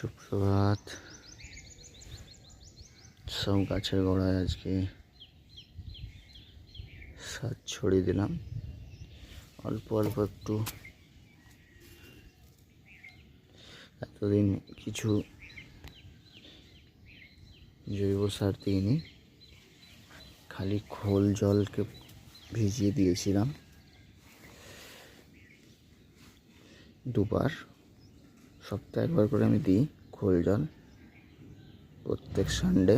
সুপ্রভাত। সব গাছের গোড়ায় আজকে সার ছড়িয়ে দিলাম, অল্প অল্প একটু। এতদিন কিছু জৈব সার দিইনি, খালি খোল জলকে ভিজিয়ে দিয়েছিলাম দুবার। সপ্তাহে একবার করে আমি দিই খোল জল, প্রত্যেক সানডে।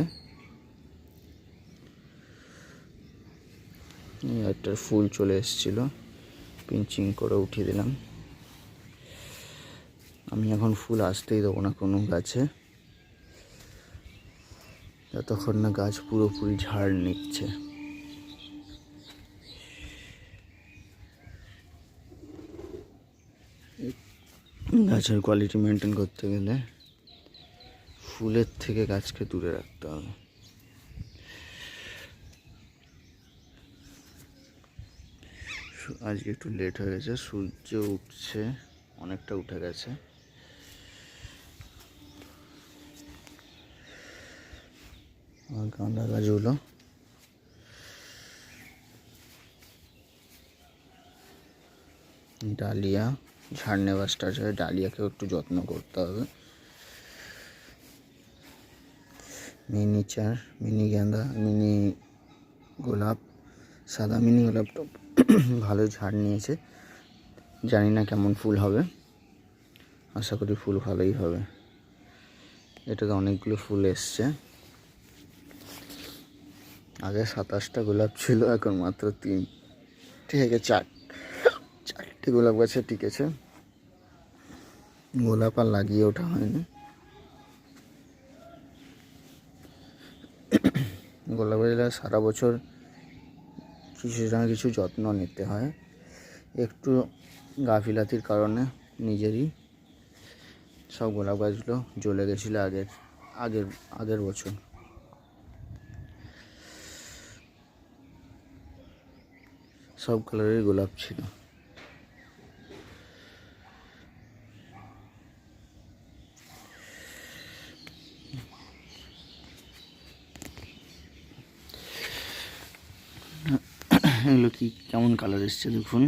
একটার ফুল চলে এসেছিল, পিঞ্চিং করে উঠিয়ে দিলাম। আমি এখন ফুল আসতেই দেবো না কোনো গাছে, যতক্ষণ না গাছ পুরোপুরি ঝাড় নিচ্ছে। গাছের কোয়ালিটি মেনটেন করতে গেলে ফুলের থেকে গাছকে দূরে রাখতে হবে। আজকে একটু লেট হয়ে গেছে, সূর্য উঠছে, অনেকটা উঠে গেছে। আর গাঁদা গাছগুলো ডালিয়া ঝাড় নেওয়া স্টার্ট হয়, ডালিয়াকেও একটু যত্ন করতে হবে। মিনি গাঁদা, মিনি গোলাপ, সাদা মিনি গোলাপটা ভালো ঝাড় নিয়েছে। জানি না কেমন ফুল হবে, আশা করি ফুল ভালোই হবে। এটাতে অনেকগুলো ফুল এসছে। আগে 27টা গোলাপ ছিল, এখন মাত্র 3 থেকে 4টে গোলাপ গাছে টিকেছে। গোলাপ আর লাগিয়ে ওঠা হয়নি। গোলাপ গাছটা সারা বছর কিছু না কিছু যত্ন নিতে হয়, একটু গাফিলাতির কারণে নিজেরই সব গোলাপ গাছগুলো জ্বলে গেছিলো আগের বছর। সব কালারের গোলাপ ছিল। এগুলো কি কেমন কালার এসছে দেখুন।